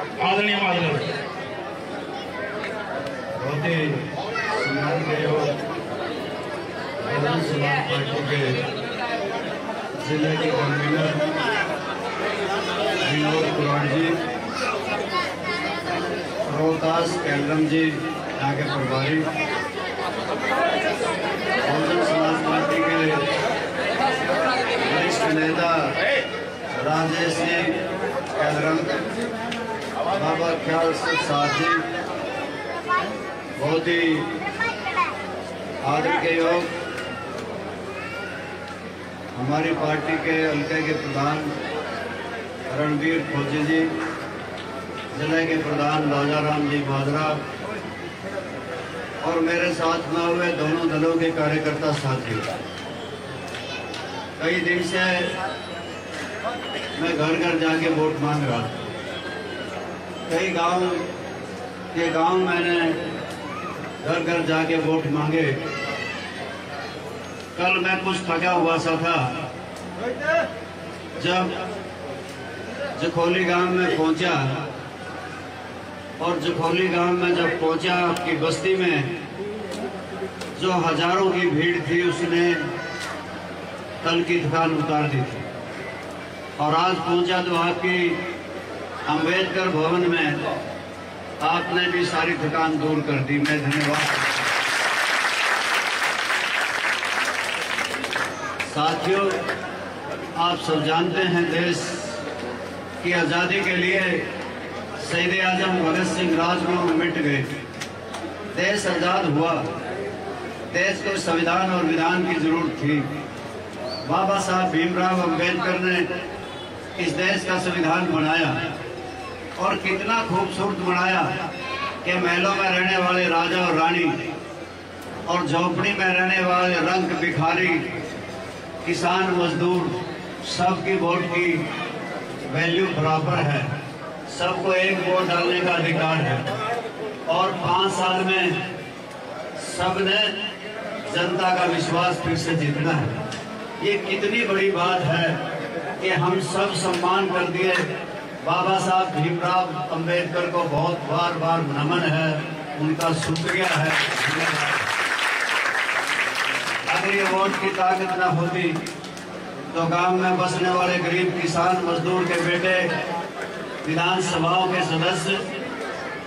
आदरणीय महाजन बहुत ही सम्मान के बहुजन समाज पार्टी के जिले के कन्वीनर विनोद कुरान जी, रोहतास कैलरम जी यहाँ के प्रभारी, बहुजन समाज पार्टी के वरिष्ठ नेता राजेश जी कैलरम, बाबा ख्याल साहब जी, बहुत ही आदर के योग हमारी पार्टी के हल्के के प्रधान रणवीर फौजी जी, जिले के प्रधान राजाराम जी बाजरा और मेरे साथ में हुए दोनों दलों के कार्यकर्ता साथी। कई दिन से मैं घर घर जाके वोट मांग रहा था। कई गांव मैंने घर घर जाके वोट मांगे। कल मैं कुछ थका हुआ सा था। जब जखोली गांव में पहुंचा और जखोली गांव में जब पहुंचा आपकी बस्ती में जो हजारों की भीड़ थी उसने कल की थकान उतार दी थी। और आज पहुंचा तो आपकी अंबेडकर भवन में आपने भी सारी थकान दूर कर दी। मैं धन्यवाद। साथियों, आप सब जानते हैं देश की आजादी के लिए शहीद आजम भगत सिंह राजगुरु मिट गए। देश आजाद हुआ। देश को संविधान और विधान की जरूरत थी। बाबा साहब भीमराव अंबेडकर ने इस देश का संविधान बनाया और कितना खूबसूरत बनाया कि महलों में रहने वाले राजा और रानी और झोपड़ी में रहने वाले रंग भिखारी, किसान, मजदूर, सबकी वोट की वैल्यू बराबर है। सबको एक वोट डालने का अधिकार है। और 5 साल में सबने जनता का विश्वास फिर से जीतना है। ये कितनी बड़ी बात है कि हम सब सम्मान कर दिए। बाबा साहब भीमराव अंबेडकर को बहुत बार बार नमन है, उनका शुक्रिया है। अगर ये वोट की ताकत न होती तो गांव में बसने वाले गरीब किसान, मजदूर के बेटे विधानसभाओं के सदस्य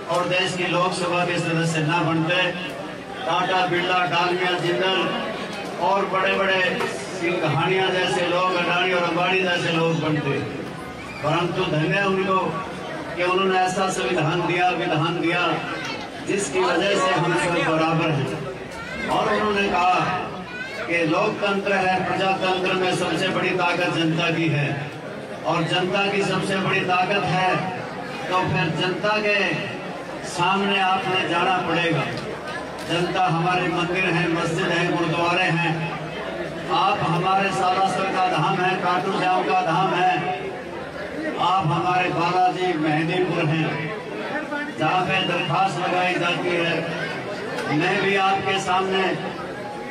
और देश की लोकसभा के सदस्य न बनते। टाटा, बिरला, डालमिया, जिंदल और बड़े बड़े सिंघानिया जैसे लोग, अडानी और अंबानी जैसे लोग बनते। परंतु धन्य उनको कि उन्होंने ऐसा संविधान दिया, विधान दिया जिसकी वजह से हम सब बराबर हैं। और उन्होंने कहा कि लोकतंत्र है, प्रजातंत्र में सबसे बड़ी ताकत जनता की है और जनता की सबसे बड़ी ताकत है तो फिर जनता के सामने आपने जाना पड़ेगा। जनता हमारे मंदिर हैं, मस्जिद हैं, गुरुद्वारे हैं। आप हमारे सालासर का धाम है, खाटू श्याम का धाम है। आप हमारे बालाजी मेहंदीपुर हैं जहाँ पे दरखास्त लगाई जाती है। मैं भी आपके सामने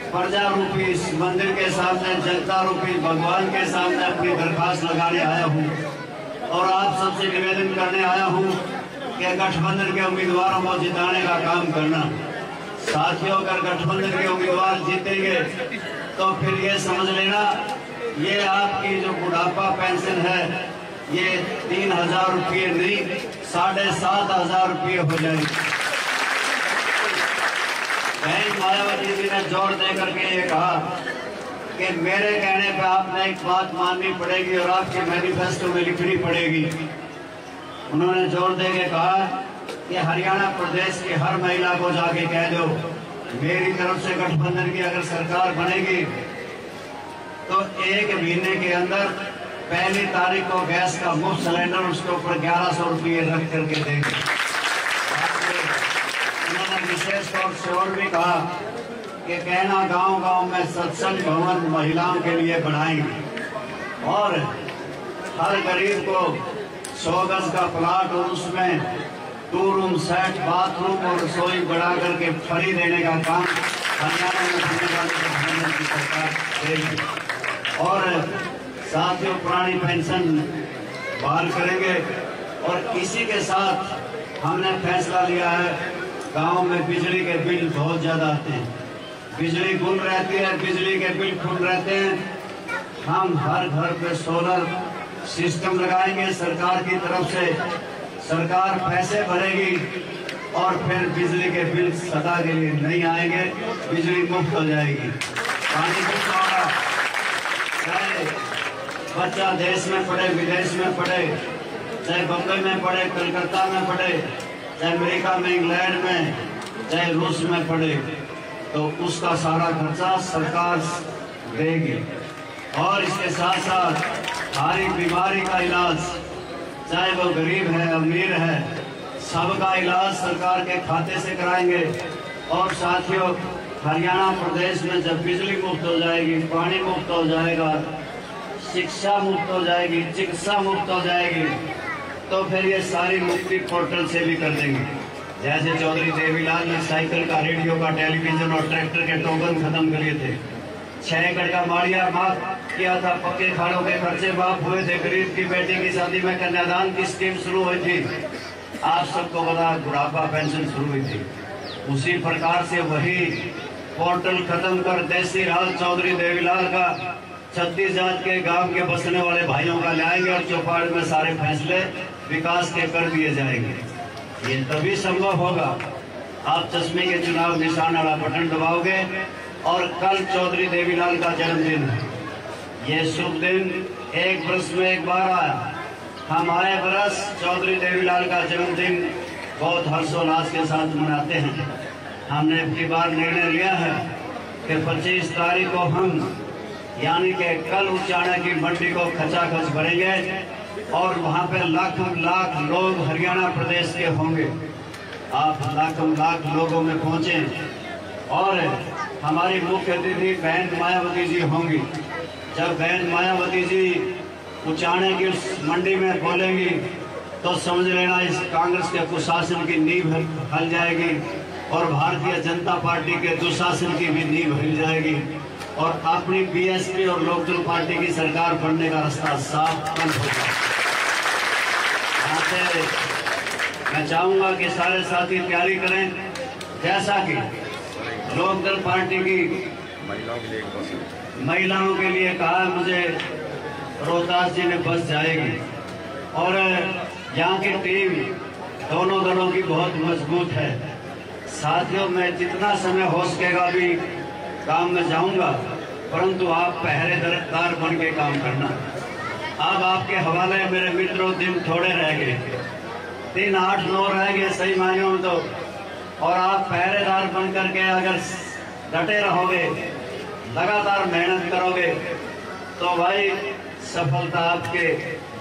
प्रजा रूपी इस मंदिर के सामने, जनता रूपी भगवान के सामने अपनी दरखास्त लगाने आया हूँ और आप सबसे निवेदन करने आया हूँ कि गठबंधन के उम्मीदवारों को जिताने का काम करना। साथियों, अगर गठबंधन के उम्मीदवार जीतेंगे तो फिर ये समझ लेना ये आपकी जो बुढ़ापा पेंशन है ये 3000 रुपये नहीं 7500 रुपये हो जाएगी। मायावती जी ने जोर दे करके ये कहा कि मेरे कहने पे आपने एक बात माननी पड़ेगी और आपके मैनिफेस्टो में लिखनी पड़ेगी। उन्होंने जोर दे के कहा कि हरियाणा प्रदेश की हर महिला को जाके कह दो मेरी तरफ से गठबंधन की अगर सरकार बनेगी तो 1 महीने के अंदर 1 तारीख को गैस का मुफ्त सिलेंडर उसके ऊपर 1100 रुपये रख करके देंगे। उन्होंने विशेष तौर से और भी कहा कि कहना गांव-गांव में सत्संग भवन महिलाओं के लिए बनाएंगे और हर गरीब को 100 गज का प्लाट और उसमें 2 रूम सेट, बाथरूम और रसोई बढ़ा करके फ्री देने का काम हरियाणा में गठबंधन की सरकार देगी। और साथियों, पुरानी पेंशन बहाल करेंगे और इसी के साथ हमने फैसला लिया है, गांव में बिजली के बिल बहुत ज्यादा आते हैं, बिजली गुल रहती है, बिजली के बिल फुल रहते हैं। हम हर घर पे सोलर सिस्टम लगाएंगे सरकार की तरफ से, सरकार पैसे भरेगी और फिर बिजली के बिल सदा के लिए नहीं आएंगे, बिजली मुफ्त हो जाएगी, पानी मुफ्त होगा। चाहे बच्चा देश में पढ़े, विदेश में पढ़े, चाहे बम्बई में पढ़े, कलकत्ता में पढ़े, चाहे अमेरिका में, इंग्लैंड में, चाहे रूस में पढ़े, तो उसका सारा खर्चा सरकार देगी। और इसके साथ साथ हर एक बीमारी का इलाज, चाहे वो गरीब है अमीर है, सबका इलाज सरकार के खाते से कराएंगे। और साथियों, हरियाणा प्रदेश में जब बिजली मुफ्त हो जाएगी, पानी मुफ्त हो जाएगा, शिक्षा मुफ्त हो जाएगी, चिकित्सा मुफ्त हो जाएगी, तो फिर ये सारी मुफ्ती पोर्टल से भी कर देंगे। जैसे चौधरी देवीलाल ने साइकिल का, रेडियो का, टेलीविजन और ट्रैक्टर के टोकन खत्म कर लिए थे, 6 एकड़ का माड़िया माफ किया था, पक्के खाड़ों के खर्चे माफ हुए थे, गरीब की बेटी की शादी में कन्यादान की स्कीम शुरू हुई थी, आप सबको पता बुढ़ापा पेंशन शुरू हुई थी। उसी प्रकार से वही पोर्टल खत्म कर देसी राज चौधरी देवीलाल का 36 जात के गांव के बसने वाले भाइयों का लाएंगे और चौपाड़ में सारे फैसले विकास के कर दिए जाएंगे। ये तभी संभव होगा, आप चश्मे के चुनाव निशान वाला बटन दबाओगे। और कल चौधरी देवीलाल का जन्मदिन है, ये शुभ दिन एक वर्ष में एक बार आया। हम आए बरस चौधरी देवीलाल का जन्मदिन बहुत हर्षोल्लास के साथ मनाते हैं। हमने अपनी बार निर्णय लिया है कि 25 तारीख को हम यानी कि कल उचाना की मंडी को खचाखच भरेंगे और वहां पर लाखों लाख लोग हरियाणा प्रदेश के होंगे। आप लाखों लाख लोगों में पहुंचे और हमारी मुख्य अतिथि बहन मायावती जी होंगी। जब बहन मायावती जी उचाने की उस मंडी में बोलेंगी तो समझ लेना इस कांग्रेस के कुशासन की नींव हल जाएगी और भारतीय जनता पार्टी के दुशासन की भी नींव हिल जाएगी और अपनी बीएसपी और लोकदल पार्टी की सरकार बनने का रास्ता साफ बंद होगा। यहाँ से मैं चाहूंगा कि सारे साथी तैयारी करें, जैसा कि लोकदल पार्टी की महिलाओं के लिए कहा, मुझे रोहतास जी ने बस जाएगी और यहाँ की टीम दोनों दलों की बहुत मजबूत है। साथियों, मैं जितना समय हो सकेगा अभी काम में जाऊंगा, परंतु आप पहरेदार बन के काम करना। अब आपके हवाले मेरे मित्रों दिन थोड़े रह गए, दिन 8-9 रह गए सही मायनों में तो, और आप पहरेदार बन करके अगर डटे रहोगे, लगातार मेहनत करोगे, तो भाई सफलता आपके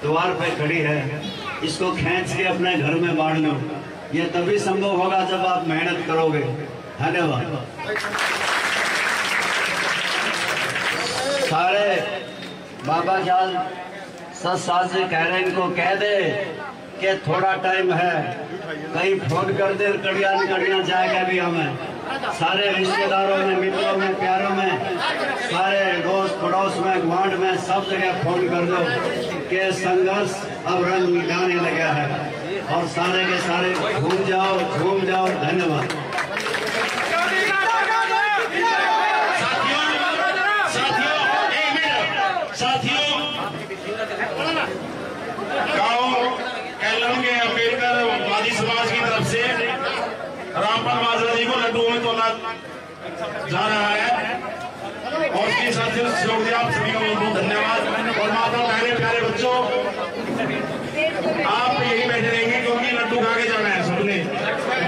द्वार पे खड़ी है। इसको खींच के अपने घर में बांट लो, ये तभी संभव होगा जब आप मेहनत करोगे। धन्यवाद। सारे बाबा जान सच से कह रहे हैं, इनको कह दे कि थोड़ा टाइम है, कहीं फोन कर दे, कड़िया जाएगा भी हमें। सारे रिश्तेदारों में, मित्रों में, प्यारों में, सारे दोस्त पड़ोस में, गुआंढ में, सब जगह फोन कर दो कि संघर्ष अब रंग लाने लगा है और सारे के सारे घूम जाओ। धन्यवाद। के अम्बेडकर वादी समाज की तरफ से रामपाल माजरा जी को लड्डू में तोला जा रहा है और उसके साथ सहयोग दिया। आप सभी का बहुत बहुत धन्यवाद। और माता बहने प्यारे बच्चों, आप यही बैठे रहेंगे क्योंकि लड्डू खा के जाना है सबने।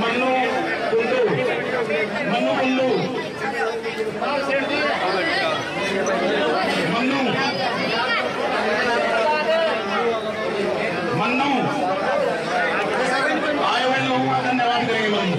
मन्नू कुल्लू मन्नू आए हुए लोगों का धन्यवाद करेंगे। मन्नू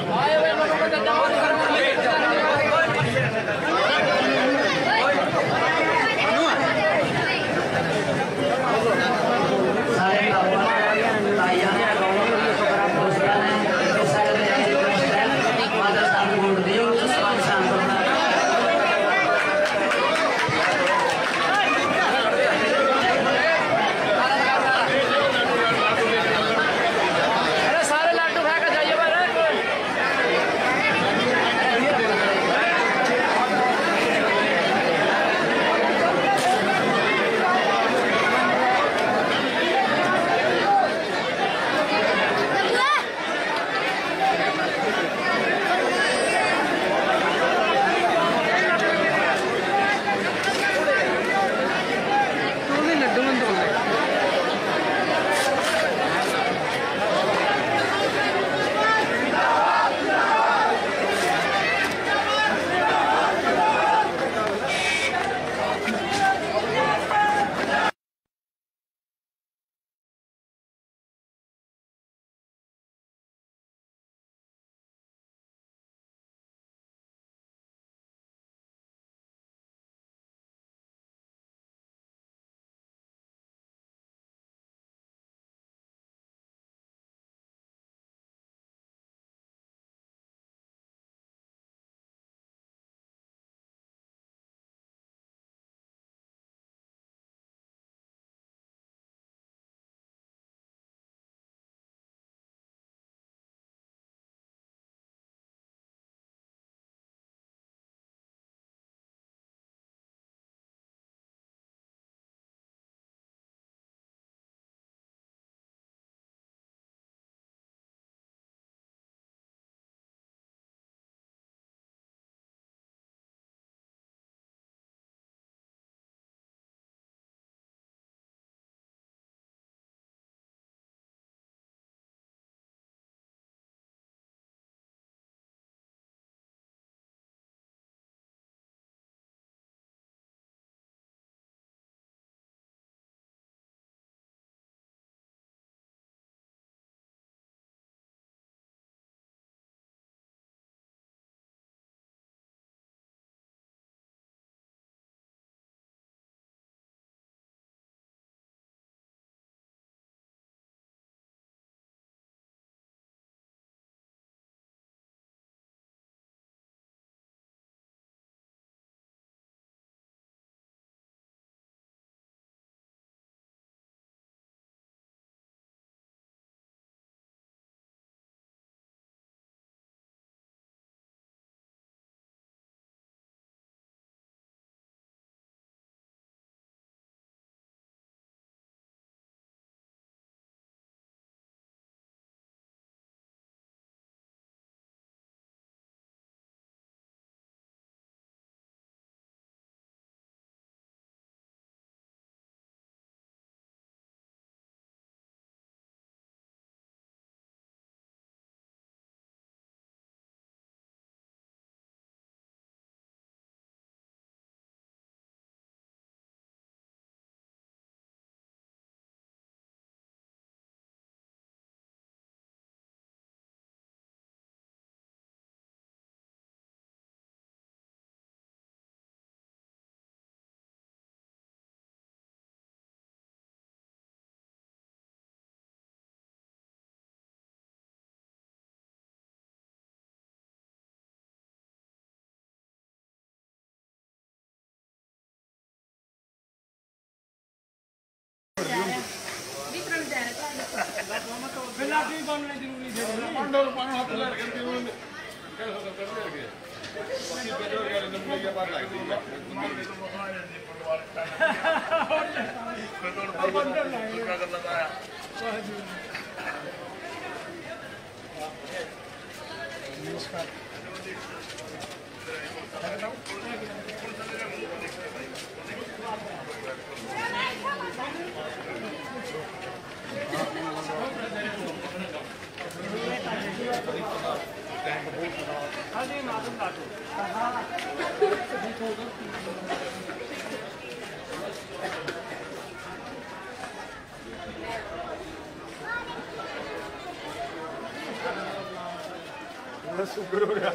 शुक्र हो गया।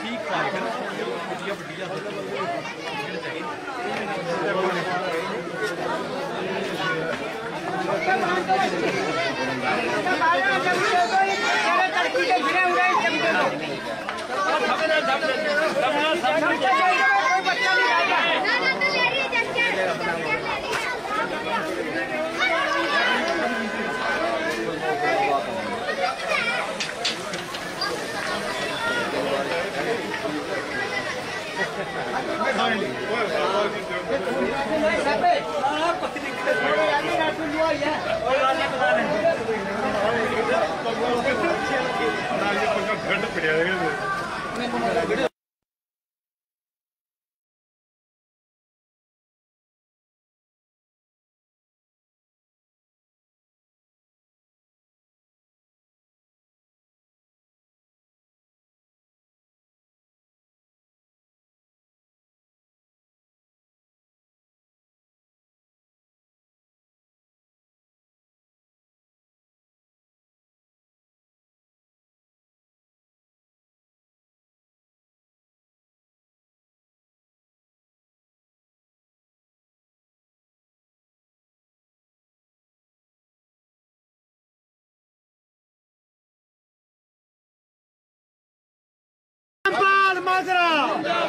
ठीक माजरा